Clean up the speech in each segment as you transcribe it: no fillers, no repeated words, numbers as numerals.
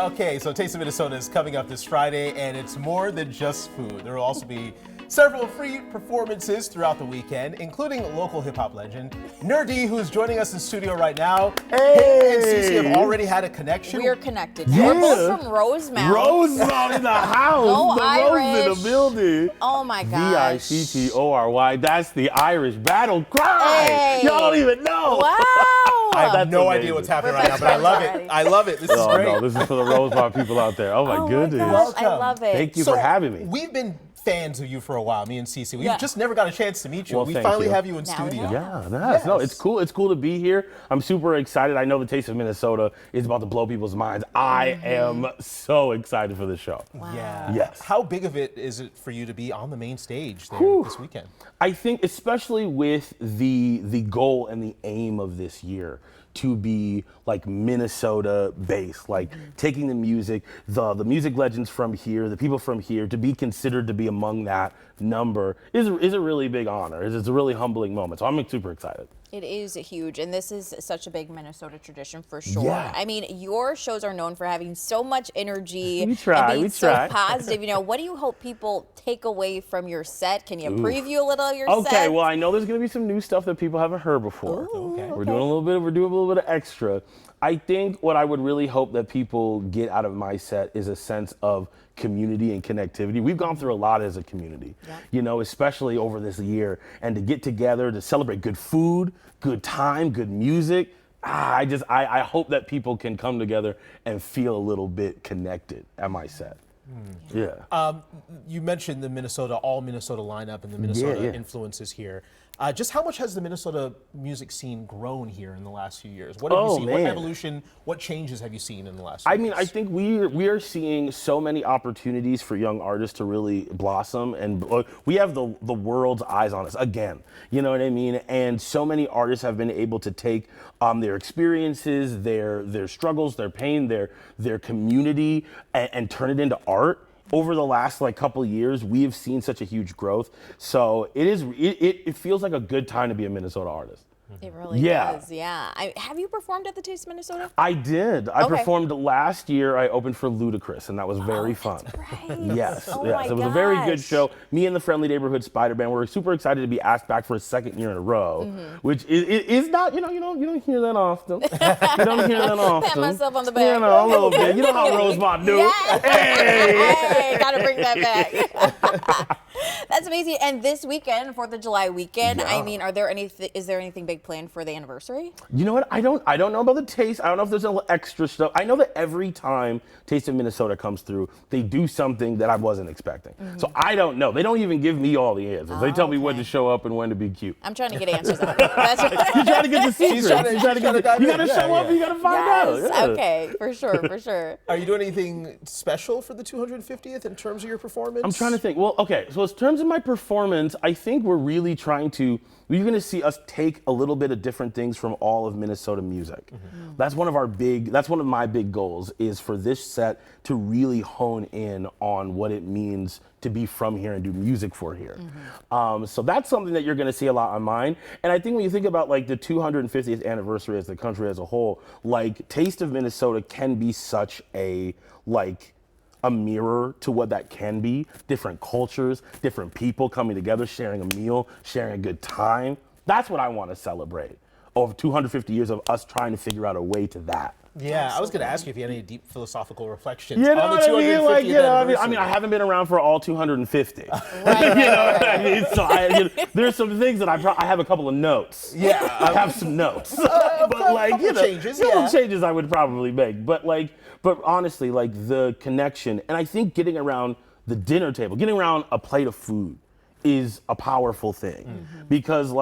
Okay, so Taste of Minnesota is coming up this Friday, and it's more than just food. There will also be several free performances throughout the weekend, including local hip-hop legend Nur-D, who's joining us in studio right now. Hey! Him and Cece have already had a connection. We are connected. Yeah. We're both from Rosemount. Rosemount in the house. Go the Irish. Rose in the building. Oh my gosh. Victory. That's the Irish battle cry. Hey. Y'all don't even know. Wow. I have That's no amazing. idea what's happening right now, but I love it. I love it. This is Oh, great. no, this is for the Rosemount people out there. Oh, my goodness. Gosh, I Welcome. love it. Thank you So, for having me. We've been fans of you for a while, me and Cece. We've Yeah. just never got a chance to meet you. Well, We thank finally you. have you in Now studio. we Yeah, nice. No, Yes. it's cool. It's cool to be here. I'm super excited. I know the Taste of Minnesota is about to blow people's minds. I am so excited for the show. Wow. Yeah. Yes. How big of it is it for you to be on the main stage there this weekend? I think especially with the goal and the aim of this year to be like Minnesota based, like taking the music legends from here, the people from here, to be considered to be among that number is a really big honor. It's a really humbling moment. So I'm super excited. It is huge, and this is such a big Minnesota tradition for sure. Yeah. I mean, your shows are known for having so much energy We try, and being we so try. positive. You know, what do you hope people take away from your set? Can you preview a little of your Okay, set? well, I know there's going to be some new stuff that people haven't heard before. Okay. We're doing a little bit of extra. I think what I would really hope that people get out of my set is a sense of community and connectivity. We've gone through a lot as a community, you know, especially over this year, and to get together to celebrate good food, good time, good music. I hope that people can come together and feel a little bit connected at my set. Yeah. You mentioned the all Minnesota lineup and the Minnesota yeah. influences here. Just how much has the Minnesota music scene grown here in the last few years? What have you Oh, seen? man. What evolution, what changes have you seen in the last few I mean, years? I think we are seeing so many opportunities for young artists to really blossom, and we have the world's eyes on us again. You know what I mean? And so many artists have been able to take their experiences, their struggles, their pain, their community, and turn it into art. Over the last couple of years, we have seen such a huge growth. So it feels like a good time to be a Minnesota artist. It really Yeah. does, yeah. Have you performed at the Taste of Minnesota? I did. I Okay. performed last year. I opened for Ludacris, and that was very fun. Right. Yes, Oh yes. my It was a very good gosh. show. Me and the Friendly Neighborhood Spider Band were super excited to be asked back for a second year in a row, which is not, you don't hear that often. You don't hear that often. Pat myself on the back. You know, a little bit. You know how Rosemont do. Yes. Hey! Hey, gotta bring that back. That's amazing. And this weekend, 4th of July weekend, I Yeah. mean, is there anything big planned for the anniversary? You know what? I don't know about the taste. I don't know if there's a little extra stuff. I know that every time Taste of Minnesota comes through, they do something that I wasn't expecting. So I don't know. They don't even give me all the answers. They tell me when okay. to show up and when to be cute. I'm trying to get answers out of it. That's what You try to get the secrets. trying to- You try to she's trying to dive you in. gotta Yeah, show up yeah. and you gotta find out. Yes, Yeah. okay, for sure. Are you doing anything special for the 250th in terms of your performance? I'm trying to think. Well, okay. So in terms of my performance, I think we're really trying to. You're going to see us take a little bit of different things from all of Minnesota music. That's one of my big goals, is for this set to really hone in on what it means to be from here and do music for here. So that's something that you're going to see a lot on mine. And I think when you think about the 250th anniversary as the country as a whole, Taste of Minnesota can be such a mirror to what that can be. Different cultures, different people coming together, sharing a meal, sharing a good time. That's what I want to celebrate. Over 250 years of us trying to figure out a way to that. Yeah, I was going to ask you if you had any deep philosophical reflections You know on the what I mean? 250th anniversary. I mean, I haven't been around for all 250. Right, You know what I mean? So there's some things that I have a couple of notes. Yeah. I have some notes. couple changes, little yeah. changes I would probably make. But honestly, the connection, and I think getting around the dinner table, getting around a plate of food is a powerful thing, because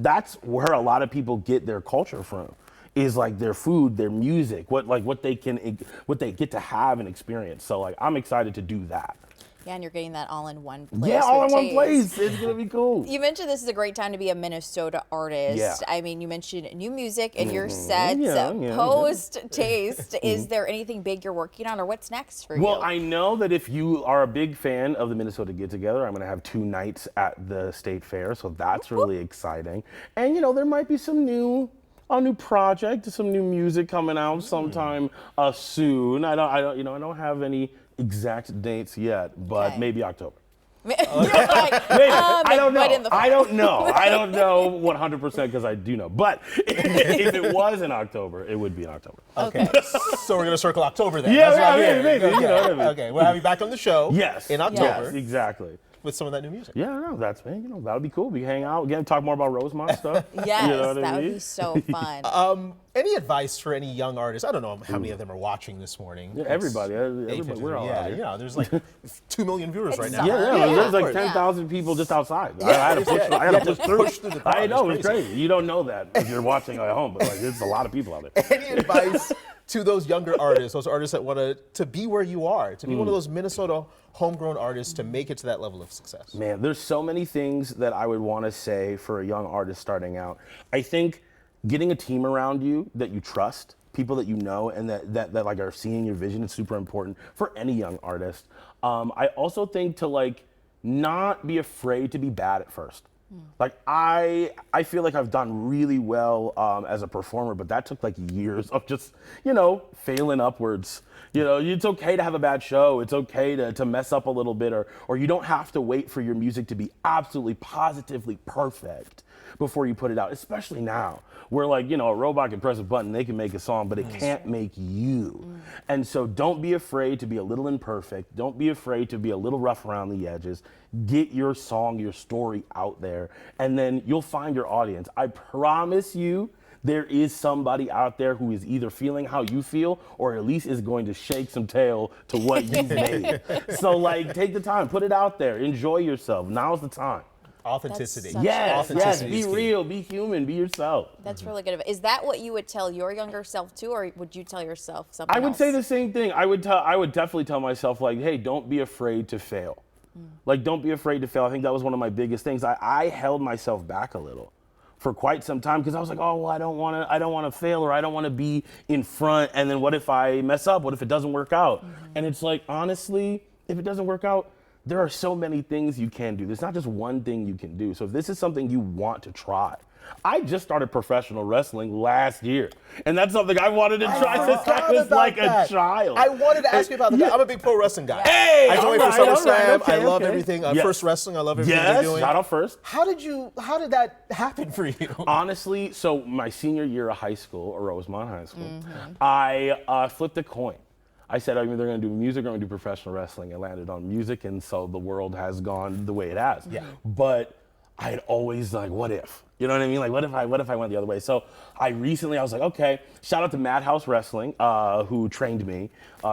that's where a lot of people get their culture from, is their food, their music, what they get to have and experience. So I'm excited to do that. Yeah, and you're getting that all in one place. Yeah, all in with one Taste. place. It's gonna be cool. You mentioned this is a great time to be a Minnesota artist. Yeah. I mean, you mentioned new music in your sets. Yeah. Post Taste, is there anything big you're working on, or what's next for you? Well, I know that if you are a big fan of the Minnesota Get Together, I'm going to have 2 nights at the State Fair, so that's really exciting. And there might be some new a new project, some new music coming out sometime soon. I don't have any exact dates yet, but Okay. maybe October. Like, I don't know. right in the I don't know. I don't know 100% because I do know. But if it was in October, it would be in October. Okay. So we're going to circle October then. Yeah, That's what I'm maybe, hearing. maybe, Okay. you know what I mean. Okay, we'll have you back on the show. Yes. In October Yes, exactly. with some of that new music. Yeah, no, that's that would be cool. We can hang out again, talk more about Rosemont stuff. yes, You know what I that would mean? be so fun. Any advice for any young artists? I don't know how many of them are watching this morning. Yeah, everybody, we're all out here. Yeah, there's like 2 million viewers right now. summer. Yeah, there's of like course. 10,000 people just outside. I had to push, I had to push through. the crowd. I know, It's it's crazy. You don't know that if you're watching at home, but like, it's a lot of people out there. Any advice to those younger artists, those artists that want to be where you are, to be one of those Minnesota homegrown artists to make it to that level of success? Man, there's so many things that I would want to say for a young artist starting out. I think getting a team around you that you trust, people that you know and that like are seeing your vision is super important for any young artist. I also think to like not be afraid to be bad at first. Like I feel like I've done really well as a performer, but that took like years of just, failing upwards. It's okay to have a bad show. It's okay to mess up a little bit, or you don't have to wait for your music to be absolutely positively perfect before you put it out, especially now where like, a robot can press a button, they can make a song, but it can't make you. And so don't be afraid to be a little imperfect. Don't be afraid to be a little rough around the edges. Get your song, your story out there, and then you'll find your audience. I promise you, there is somebody out there who is either feeling how you feel or at least is going to shake some tail to what you've made. So like, take the time, put it out there, enjoy yourself. Now's the time. Authenticity. That's such Yes, Authenticity be is key. real, be human, be yourself. That's really good. Is that what you would tell your younger self too, or would you tell yourself something I would else? say the same thing. I would definitely tell myself like, hey, don't be afraid to fail. Like, don't be afraid to fail. I think that was one of my biggest things. I held myself back a little for quite some time because I was like, oh, well, I don't want to fail, or I don't want to be in front. And then what if I mess up? What if it doesn't work out? And it's like, honestly, if it doesn't work out, there are so many things you can do. There's not just one thing you can do. So if this is something you want to try, I just started professional wrestling last year, and that's something I wanted to try since I was like a child. I wanted to ask you about that. Yeah. I'm a big pro wrestling guy. Hey, I joined all for right, all right, SummerSlam. okay, I love okay. everything. Yes. First Wrestling, I love everything Yes, they're doing. shout out first. How did that happen for you? Honestly, so my senior year of high school, or Rosemont High School, I flipped a coin. I said I'm either going to do music or I'm going to do professional wrestling. I landed on music, and so the world has gone the way it has. Yeah. But I had always like, what if? You know what I mean? Like, what if I went the other way? So I was like, okay, shout out to Madhouse Wrestling, who trained me.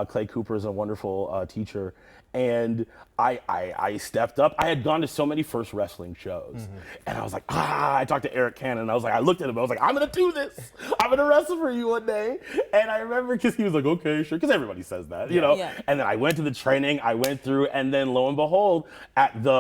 Clay Cooper is a wonderful teacher. And I stepped up. I had gone to so many first wrestling shows. And I was like, I talked to Eric Cannon. And I was like, I looked at him. I was like, I'm going to do this. I'm going to wrestle for you one day. And I remember because he was like, okay, sure. Because everybody says that, you know. Yeah. And then I went to the training. I went through. And then lo and behold, at the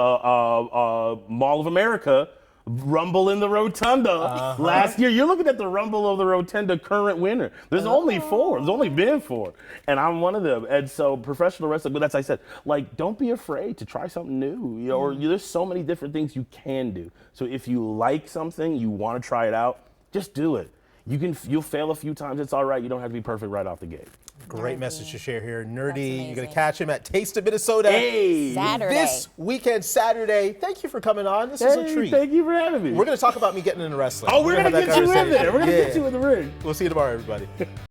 Mall of America, Rumble in the Rotunda last year. You're looking at the Rumble of the Rotunda current winner. There's only 4. There's only been 4. And I'm one of them. And so professional wrestling, but that's I said, like, don't be afraid to try something new. You know, or there's so many different things you can do. So if you like something, you want to try it out, just do it. You'll fail a few times. It's all right. You don't have to be perfect right off the gate. Great message to share here. Nur-D, you're going to amazing. catch him at Taste of Minnesota Hey! Saturday. this weekend, Saturday. Thank you for coming on. This is a treat. Thank you for having me. We're going to talk about me getting into wrestling. Oh, we're going to have get that you in there. conversation. We're going to Yeah. get you in the ring. We'll see you tomorrow, everybody.